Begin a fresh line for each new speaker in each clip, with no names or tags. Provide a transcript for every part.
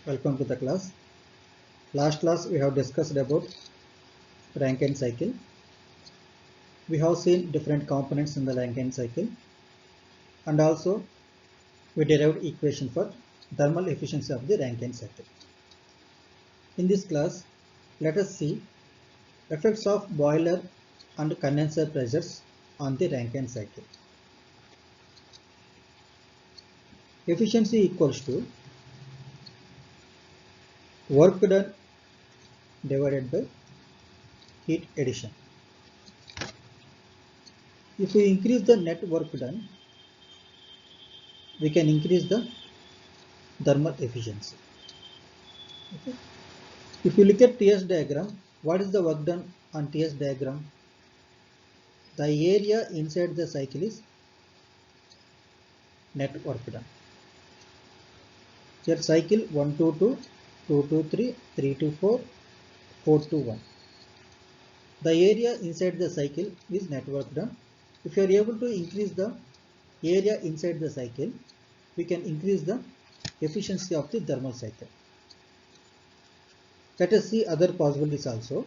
Welcome to the class. Last class we have discussed about Rankine cycle. We have seen different components in the Rankine cycle, and also we derived equation for thermal efficiency of the Rankine cycle. In this class, let us see effects of boiler and condenser pressures on the Rankine cycle. Efficiency equals to work done divided by heat addition. If we increase the net work done, we can increase the thermal efficiency. Okay. If you look at TS diagram, what is the work done on TS diagram? The area inside the cycle is net work done. Here cycle 1 to 2, 2 to 3, 3 to 4, 4 to 1. The area inside the cycle is net work done. If you are able to increase the area inside the cycle, we can increase the efficiency of the thermal cycle. Let us see other possibilities also.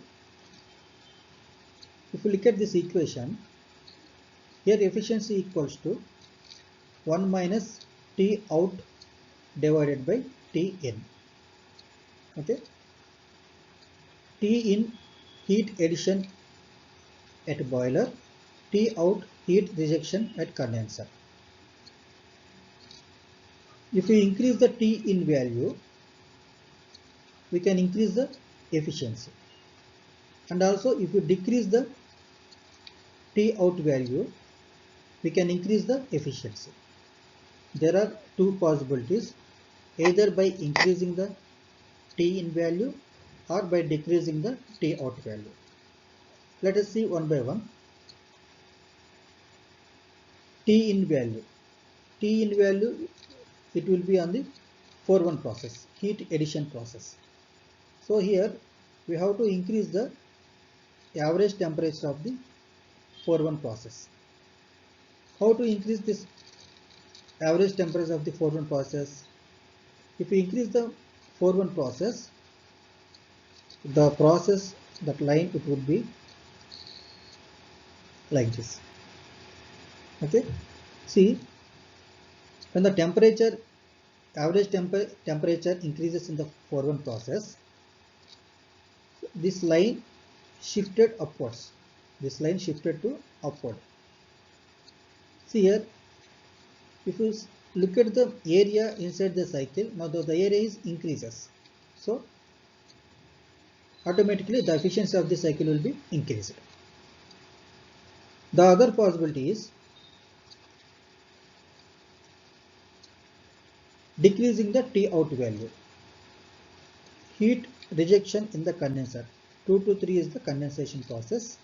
If you look at this equation, here efficiency equals to 1 minus T out divided by T in. Okay. T in heat addition at boiler, T out heat rejection at condenser. If we increase the T in value, we can increase the efficiency. And also if you decrease the T out value, we can increase the efficiency. There are two possibilities, either by increasing the T in value or by decreasing the T out value. Let us see one by one. T in value. T in value, it will be on the 4-1 process, heat addition process. So here we have to increase the average temperature of the 4-1 process. How to increase this average temperature of the 4-1 process? If we increase the 4-1 process, the process, that line, it would be like this. Okay. See, when the temperature, average temperature increases in the 4-1 process, this line shifted upwards. This line shifted to upward. See here, if you look at the area inside the cycle, now the area is increases. So automatically the efficiency of the cycle will be increased. The other possibility is decreasing the T out value. Heat rejection in the condenser. 2 to 3 is the condensation process.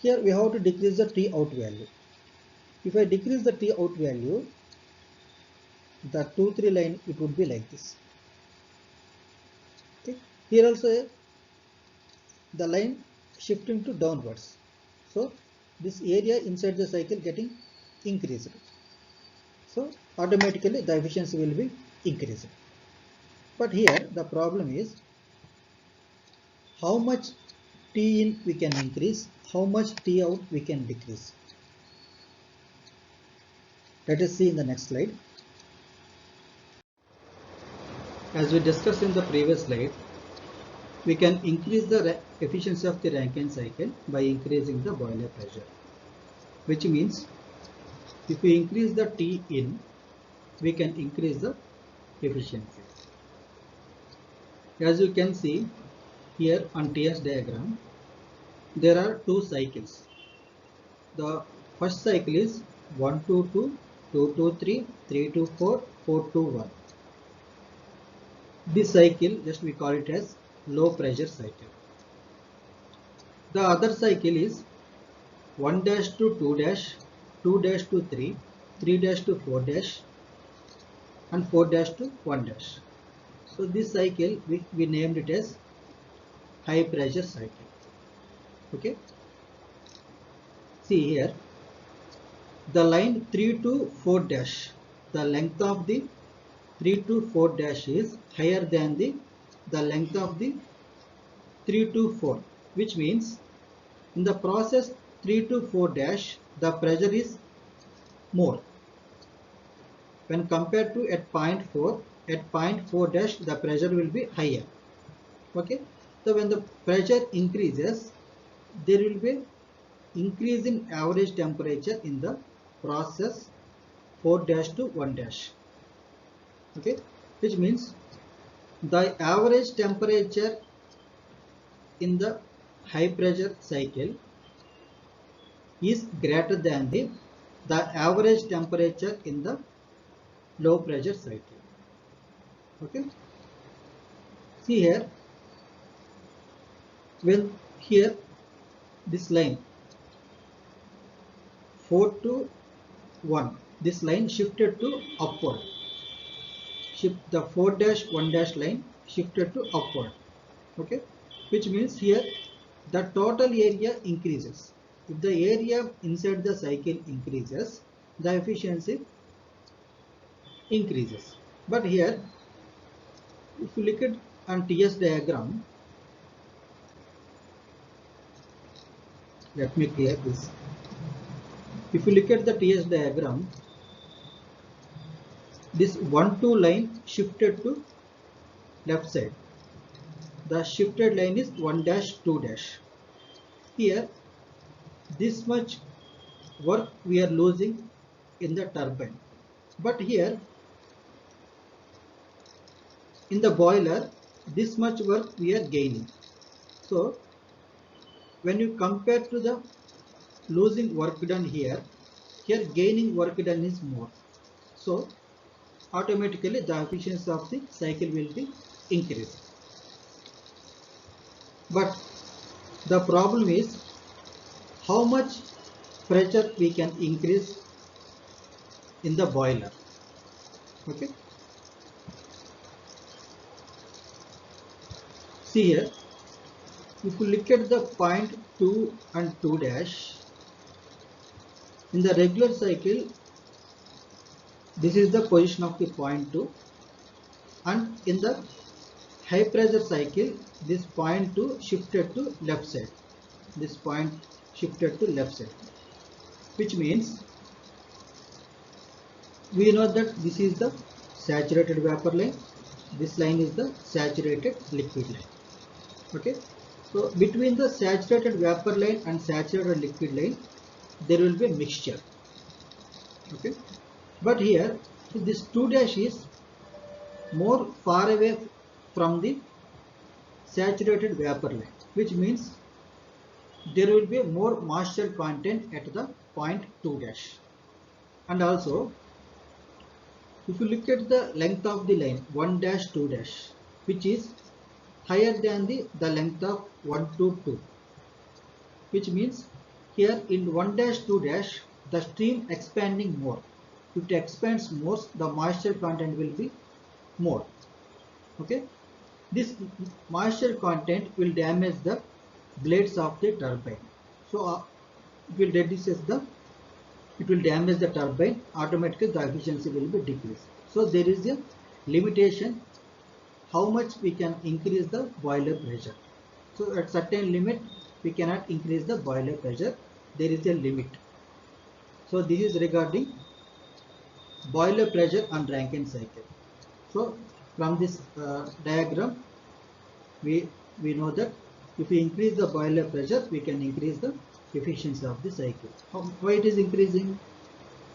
Here we have to decrease the T out value. If I decrease the T out value, the 2-3 line, it would be like this. Okay. Here also the line shifting to downwards. So this area inside the cycle getting increased. So automatically the efficiency will be increased. But here the problem is how much T in we can increase, how much T out we can decrease. Let us see in the next slide. As we discussed in the previous slide, we can increase the efficiency of the Rankine cycle by increasing the boiler pressure, which means if we increase the T in, we can increase the efficiency. As you can see here on TS diagram, there are two cycles. The first cycle is 1 to 2, 2 to 3, 3 to 4, 4 to 1. This cycle, just we call it as low pressure cycle. The other cycle is 1 dash to 2 dash, 2 dash to 3, 3 dash to 4 dash, and 4 dash to 1 dash. So this cycle we named it as high pressure cycle. Okay. See here, the line 3 to 4 dash, the length of the 3 to 4 dash is higher than the length of the 3 to 4, which means in the process 3 to 4 dash the pressure is more when compared to at point 4. At point 4 dash the pressure will be higher. Okay, so when the pressure increases, there will be increase in average temperature in the process 4 dash to 1 dash. Okay, which means the average temperature in the high pressure cycle is greater than the average temperature in the low pressure cycle. Okay, see here, when here this line 4 to 1, this line shifted to upward, shift the 4 dash 1 dash line shifted to upward. Okay, which means here the total area increases. If the area inside the cycle increases, the efficiency increases. But here, if you look at on TS diagram, let me clear this. If you look at the TS diagram, this 1-2 line shifted to left side. The shifted line is 1 dash 2 dash. Here, this much work we are losing in the turbine. But here, in the boiler, this much work we are gaining. So, when you compare to the losing work done here gaining work done is more. So, automatically the efficiency of the cycle will be increased. But the problem is how much pressure we can increase in the boiler. Okay. See here, if you look at the point 2 and 2 dash, in the regular cycle, this is the position of the point 2, and in the high pressure cycle, this point 2 shifted to left side. This point shifted to left side, which means we know that this is the saturated vapor line, this line is the saturated liquid line. Okay, so between the saturated vapor line and saturated liquid line, there will be a mixture. Okay, but here this 2 dash is more far away from the saturated vapor line, which means there will be more moisture content at the point 2 dash. And also, if you look at the length of the line 1 dash 2 dash, which is higher than the length of 1 to 2, which means here in 1 dash 2 dash the stream expanding more. If it expands more, the moisture content will be more. Okay, this moisture content will damage the blades of the turbine. So it will damage the turbine. Automatically the efficiency will be decreased. So there is a limitation how much we can increase the boiler pressure. So at certain limit we cannot increase the boiler pressure. There is a limit. So this is regarding boiler pressure on Rankine cycle. So from this diagram we know that if we increase the boiler pressure, we can increase the efficiency of the cycle. Why it is increasing?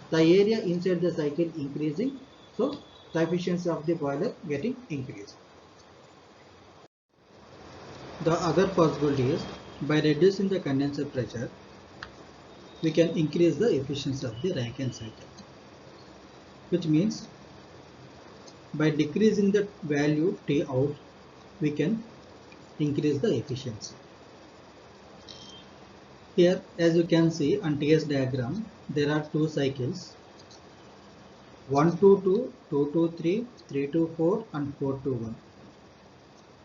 The area inside the cycle increasing, so the efficiency of the boiler getting increased. The other possibility is by reducing the condenser pressure, we can increase the efficiency of the Rankine cycle, which means by decreasing the value T out, we can increase the efficiency. Here, as you can see on TS diagram, there are two cycles, 1 to 2, 2 to 3, 3 to 4 and 4 to 1.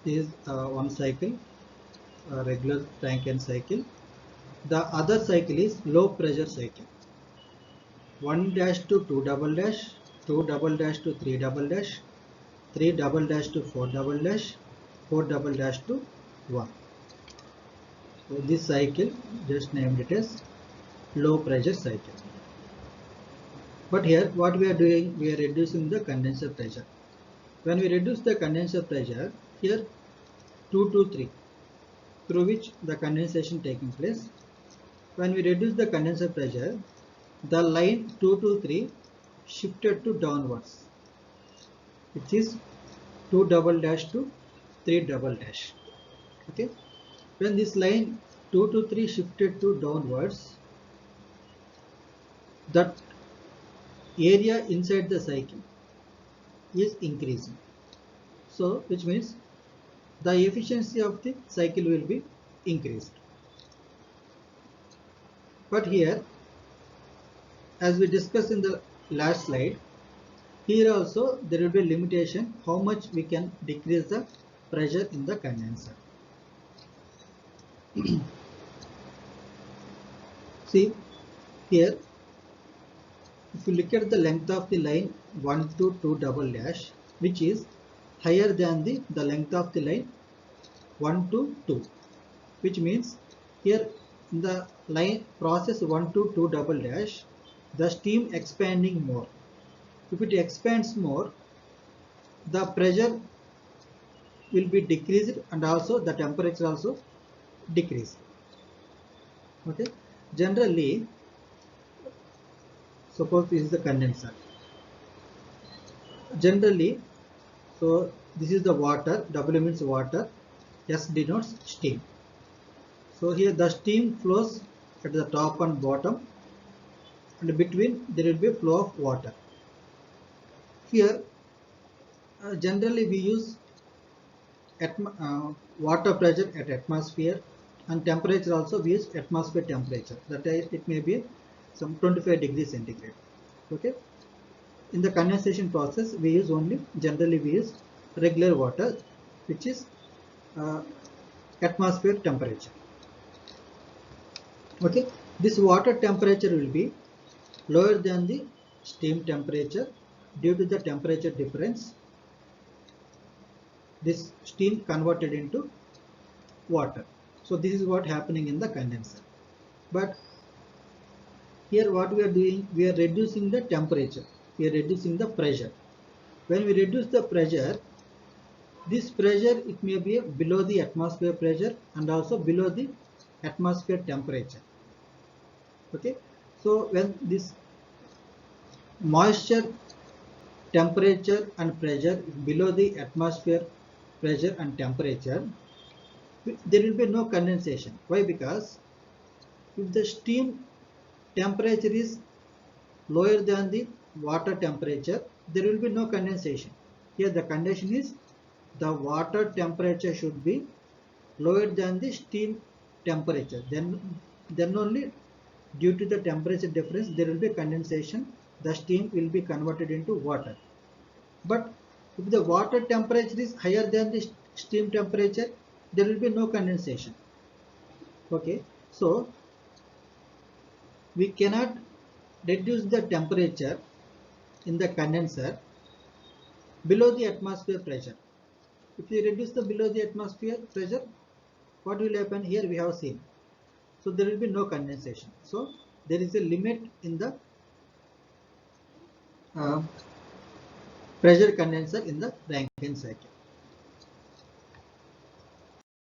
This is one cycle, a regular Rankine cycle. The other cycle is low pressure cycle, 1 dash to 2 double dash 2 double dash to 3 double dash, 3 double dash to 4 double dash, 4 double dash to 1. So this cycle just named it as low pressure cycle. But here what we are doing, we are reducing the condenser pressure. When we reduce the condenser pressure, here 2 to 3, through which the condensation taking place. When we reduce the condenser pressure, the line 2 to 3 shifted to downwards, which is 2 double dash to 3 double dash. Okay. When this line 2 to 3 shifted to downwards, that area inside the cycle is increasing. So which means the efficiency of the cycle will be increased. But here, as we discussed in the last slide, here also there will be a limitation how much we can decrease the pressure in the condenser. See here, if you look at the length of the line 1 to 2 double dash, which is higher than the length of the line 1 to 2, which means here in the line process 1 to 2 double dash, the steam expanding more. If it expands more, the pressure will be decreased and also the temperature also decrease. Okay, generally, suppose this is the condenser. Generally, so this is the water, W means water, S denotes steam. So here the steam flows at the top and bottom, and between there will be a flow of water. Here generally we use water pressure at atmosphere, and temperature also we use atmosphere temperature, that it may be some 25 degrees centigrade. Okay, in the condensation process we use generally we use regular water, which is atmosphere temperature. Okay, this water temperature will be lower than the steam temperature. Due to the temperature difference, this steam converted into water. So this is what happening in the condenser. But here what we are doing, we are reducing the temperature, we are reducing the pressure. When we reduce the pressure, this pressure it may be below the atmosphere pressure and also below the atmosphere temperature. Okay, so when this moisture temperature and pressure below the atmosphere pressure and temperature, there will be no condensation. Why? Because if the steam temperature is lower than the water temperature, there will be no condensation. Here the condition is the water temperature should be lower than the steam temperature. Then only, due to the temperature difference, there will be condensation. The steam will be converted into water. But if the water temperature is higher than the steam temperature, there will be no condensation. Okay, so we cannot reduce the temperature in the condenser below the atmosphere pressure. If you reduce the below the atmosphere pressure, what will happen? Here we have seen. So there will be no condensation. So there is a limit in the pressure condenser in the Rankine cycle.